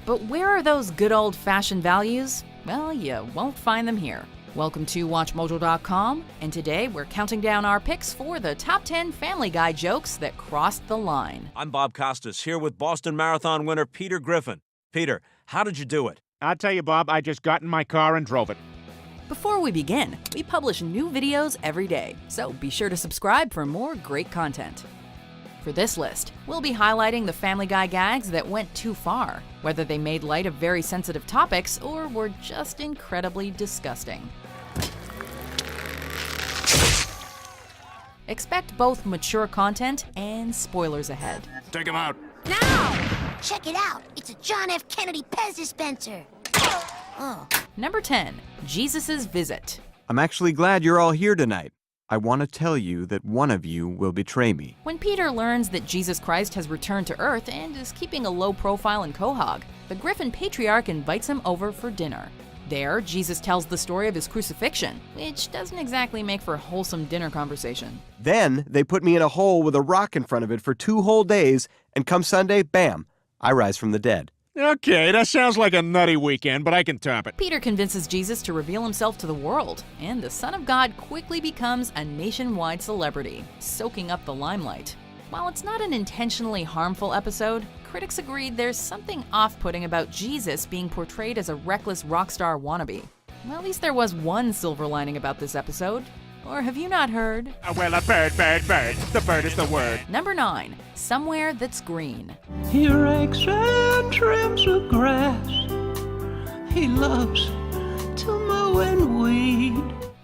But where are those good old-fashioned values? Well, you won't find them here. Welcome to WatchMojo.com, and today we're counting down our picks for the top 10 Family Guy jokes that crossed the line. I'm Bob Costas, here with Boston Marathon winner Peter Griffin. Peter, how did you do it? I'll tell you, Bob, I just got in my car and drove it. Before we begin, we publish new videos every day, so be sure to subscribe for more great content. For this list, we'll be highlighting the Family Guy gags that went too far, whether they made light of very sensitive topics or were just incredibly disgusting. Expect both mature content and spoilers ahead. Take him out. Now! Check it out. It's a John F. Kennedy Pez dispenser. Oh. Number 10, Jesus' Visit. I'm actually glad you're all here tonight. I want to tell you that one of you will betray me. When Peter learns that Jesus Christ has returned to Earth and is keeping a low profile in Quahog, the Griffin Patriarch invites him over for dinner. There, Jesus tells the story of his crucifixion, which doesn't exactly make for a wholesome dinner conversation. Then they put me in a hole with a rock in front of it for 2 whole days, and come Sunday, bam, I rise from the dead. Okay, that sounds like a nutty weekend, but I can top it. Peter convinces Jesus to reveal himself to the world, and the Son of God quickly becomes a nationwide celebrity, soaking up the limelight. While it's not an intentionally harmful episode, critics agreed there's something off-putting about Jesus being portrayed as a reckless rock star wannabe. Well, at least there was one silver lining about this episode. Or have you not heard? Well, a bird. The bird is the word. Number 9, Somewhere That's Green. He rakes and trims the grass. He loves to mow and weed.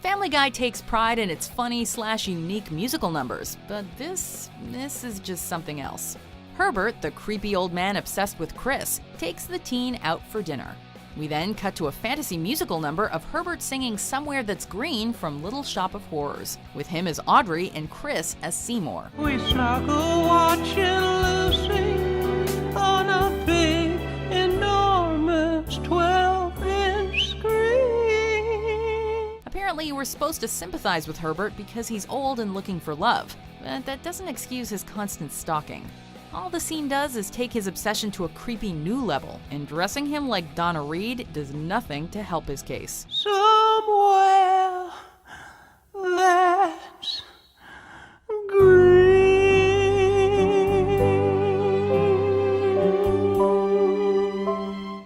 Family Guy takes pride in its funny/unique musical numbers, but this is just something else. Herbert, the creepy old man obsessed with Chris, takes the teen out for dinner. We then cut to a fantasy musical number of Herbert singing Somewhere That's Green from Little Shop of Horrors, with him as Audrey and Chris as Seymour. We snuggle watching Lucy on a big, enormous 12-inch screen. Apparently, you were supposed to sympathize with Herbert because he's old and looking for love, but that doesn't excuse his constant stalking. All the scene does is take his obsession to a creepy new level, and dressing him like Donna Reed does nothing to help his case. Somewhere that's green.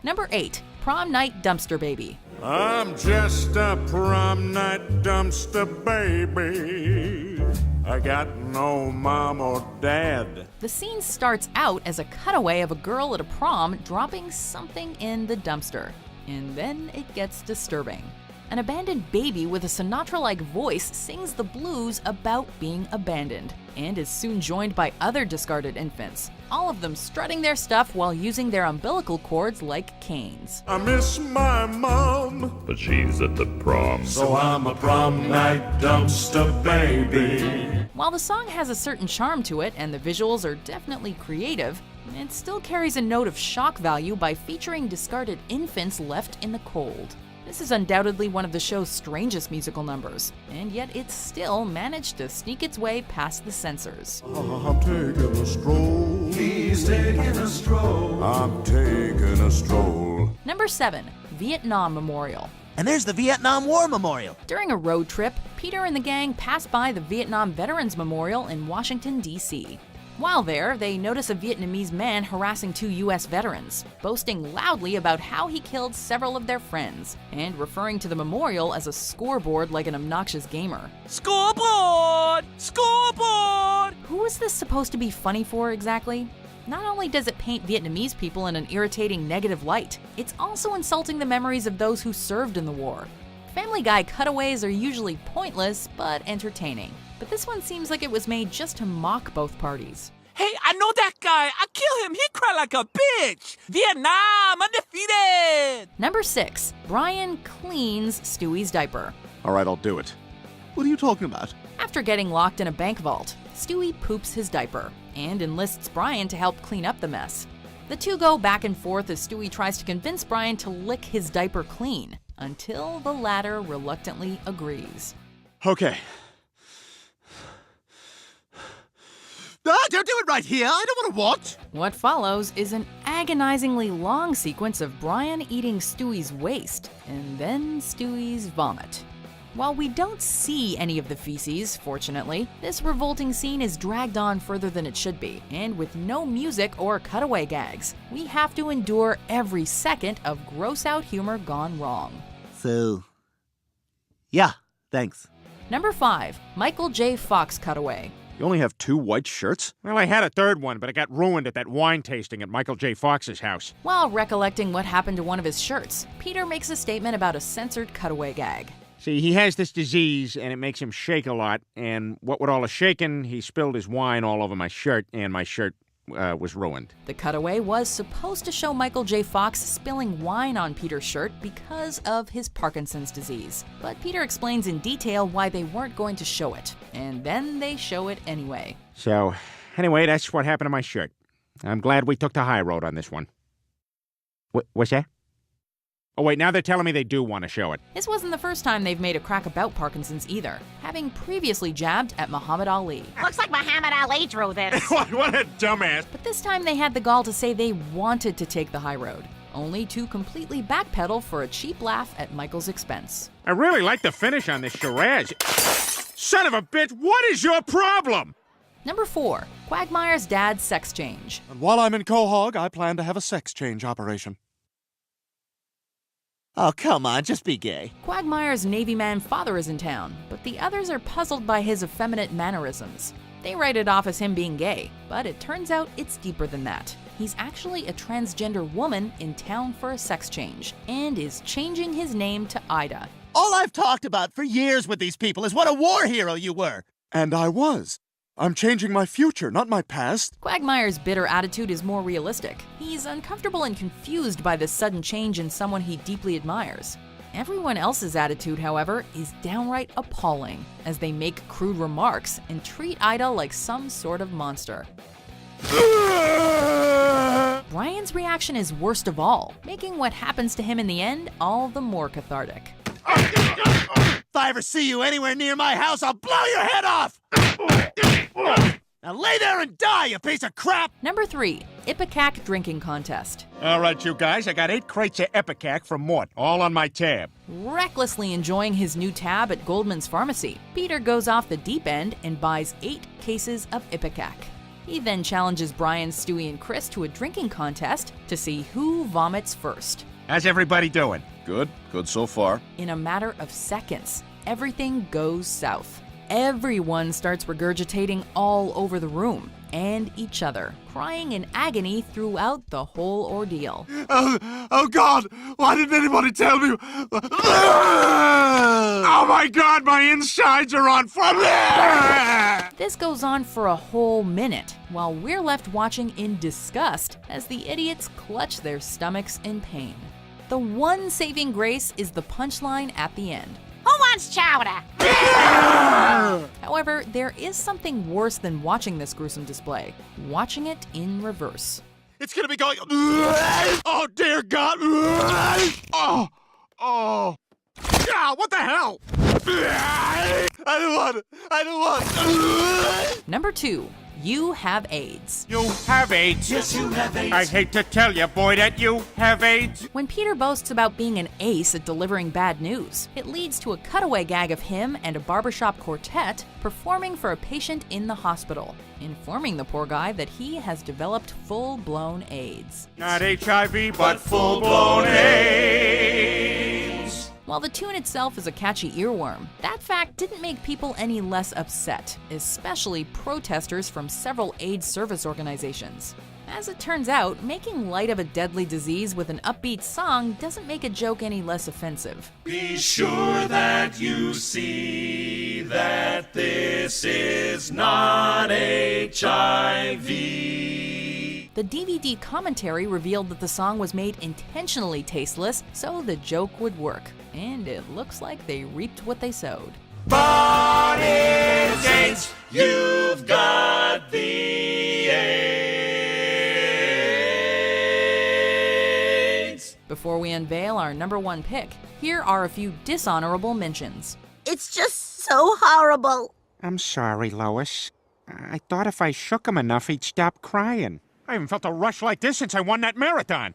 Number 8, Prom Night Dumpster Baby. I'm just a prom night dumpster baby. I got no mom or dad. The scene starts out as a cutaway of a girl at a prom dropping something in the dumpster. And then it gets disturbing. An abandoned baby with a Sinatra-like voice sings the blues about being abandoned, and is soon joined by other discarded infants, all of them strutting their stuff while using their umbilical cords like canes. I miss my mom, but she's at the prom. so I'm a prom night dumpster baby. While the song has a certain charm to it and the visuals are definitely creative, it still carries a note of shock value by featuring discarded infants left in the cold. This is undoubtedly one of the show's strangest musical numbers, and yet it still managed to sneak its way past the censors. I'm taking a stroll. He's taking a stroll. I'm taking a stroll. Number 7, Vietnam Memorial. And there's the Vietnam War Memorial. During a road trip, Peter and the gang pass by the Vietnam Veterans Memorial in Washington, D.C. While there, they notice a Vietnamese man harassing 2 U.S. veterans, boasting loudly about how he killed several of their friends, and referring to the memorial as a scoreboard like an obnoxious gamer. Scoreboard! Scoreboard! Who is this supposed to be funny for exactly? Not only does it paint Vietnamese people in an irritating negative light, it's also insulting the memories of those who served in the war. Family Guy cutaways are usually pointless but entertaining, but this one seems like it was made just to mock both parties. Hey, I know that guy. I kill him. He cried like a bitch. Vietnam undefeated. Number 6, Brian cleans Stewie's diaper. All right, I'll do it. What are you talking about? After getting locked in a bank vault, Stewie poops his diaper and enlists Brian to help clean up the mess. The two go back and forth as Stewie tries to convince Brian to lick his diaper clean, until the latter reluctantly agrees. Okay. Ah, don't do it right here. I don't want to watch. What follows is an agonizingly long sequence of Brian eating Stewie's waste, and then Stewie's vomit. While we don't see any of the feces, fortunately, this revolting scene is dragged on further than it should be, and with no music or cutaway gags, we have to endure every second of gross-out humor gone wrong. So, yeah, thanks. Number 5, Michael J. Fox cutaway. You only have 2 white shirts? Well, I had a third one, but it got ruined at that wine tasting at Michael J. Fox's house. While recollecting what happened to one of his shirts, Peter makes a statement about a censored cutaway gag. See, he has this disease, and it makes him shake a lot, and what with all the shaking, he spilled his wine all over my shirt, and my shirt was ruined. The cutaway was supposed to show Michael J. Fox spilling wine on Peter's shirt because of his Parkinson's disease. But Peter explains in detail why they weren't going to show it, and then they show it anyway. So, anyway, that's what happened to my shirt. I'm glad we took the high road on this one. What's that? Oh, wait, now they're telling me they do want to show it. This wasn't the first time they've made a crack about Parkinson's either, having previously jabbed at Muhammad Ali. Looks like Muhammad Ali drew this. What a dumbass. But this time they had the gall to say they wanted to take the high road, only to completely backpedal for a cheap laugh at Michael's expense. I really like the finish on this Shiraz. Son of a bitch, what is your problem? Number 4, Quagmire's dad's sex change. And while I'm in Quahog, I plan to have a sex change operation. Oh, come on, just be gay. Quagmire's Navy man father is in town, but the others are puzzled by his effeminate mannerisms. They write it off as him being gay, but it turns out it's deeper than that. He's actually a transgender woman in town for a sex change, and is changing his name to Ida. All I've talked about for years with these people is what a war hero you were. And I was. I'm changing my future, not my past. Quagmire's bitter attitude is more realistic. He's uncomfortable and confused by this sudden change in someone he deeply admires. Everyone else's attitude, however, is downright appalling, as they make crude remarks and treat Ida like some sort of monster. Brian's reaction is worst of all, making what happens to him in the end all the more cathartic. If I ever see you anywhere near my house, I'll blow your head off! Now lay there and die, you piece of crap! Number 3, Ipecac drinking contest. All right, you guys, I got 8 crates of Epicac from Mort, all on my tab. Recklessly enjoying his new tab at Goldman's Pharmacy, Peter goes off the deep end and buys 8 cases of Ipecac. He then challenges Brian, Stewie, and Chris to a drinking contest to see who vomits first. How's everybody doing? Good so far. In a matter of seconds, everything goes south. Everyone starts regurgitating all over the room and each other, crying in agony throughout the whole ordeal. Oh God! Why didn't anybody tell me? Oh my God, my insides are on fire! This goes on for a whole minute, while we're left watching in disgust as the idiots clutch their stomachs in pain. The one saving grace is the punchline at the end. Who wants chowder? However, there is something worse than watching this gruesome display. Watching it in reverse. It's gonna be going. Oh dear God! Oh! Ah, what the hell? I don't want. Number 2, you have AIDS. You have AIDS. Yes, you have AIDS. I hate to tell you, boy, that you have AIDS. When Peter boasts about being an ace at delivering bad news, it leads to a cutaway gag of him and a barbershop quartet performing for a patient in the hospital, informing the poor guy that he has developed full-blown AIDS. Not HIV, but full-blown AIDS. While the tune itself is a catchy earworm, that fact didn't make people any less upset, especially protesters from several AIDS service organizations. As it turns out, making light of a deadly disease with an upbeat song doesn't make a joke any less offensive. Be sure that you see that this is not HIV. The DVD commentary revealed that the song was made intentionally tasteless so the joke would work, and it looks like they reaped what they sowed. But it's AIDS, you've got the AIDS. Before we unveil our number 1 pick, here are a few dishonorable mentions. It's just so horrible. I'm sorry, Lois. I thought if I shook him enough, he'd stop crying. I haven't felt a rush like this since I won that marathon.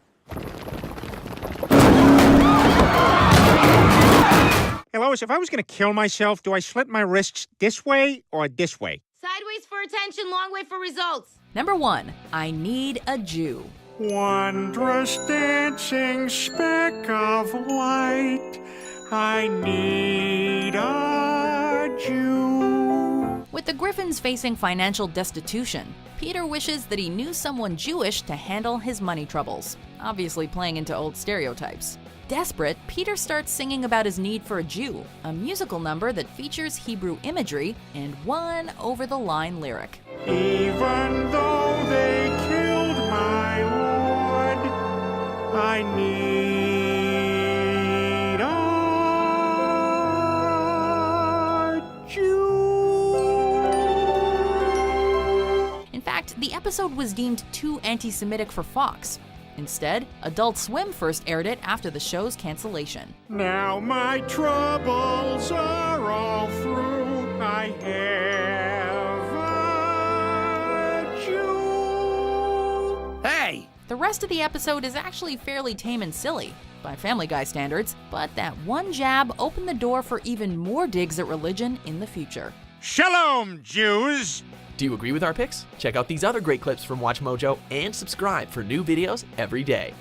Hey, Lois, if I was going to kill myself, do I slit my wrists this way or this way? Sideways for attention, long way for results. Number 1, I need a Jew. Wondrous dancing speck of light, I need a Jew. With the Griffins facing financial destitution, Peter wishes that he knew someone Jewish to handle his money troubles, obviously playing into old stereotypes. Desperate, Peter starts singing about his need for a Jew, a musical number that features Hebrew imagery and one over-the-line lyric. Even though they killed my Lord, I need a Jew. In fact, the episode was deemed too anti-Semitic for Fox. Instead, Adult Swim first aired it after the show's cancellation. Now my troubles are all through. I have a Jew. Hey! The rest of the episode is actually fairly tame and silly, by Family Guy standards, but that one jab opened the door for even more digs at religion in the future. Shalom, Jews! Do you agree with our picks? Check out these other great clips from WatchMojo and subscribe for new videos every day.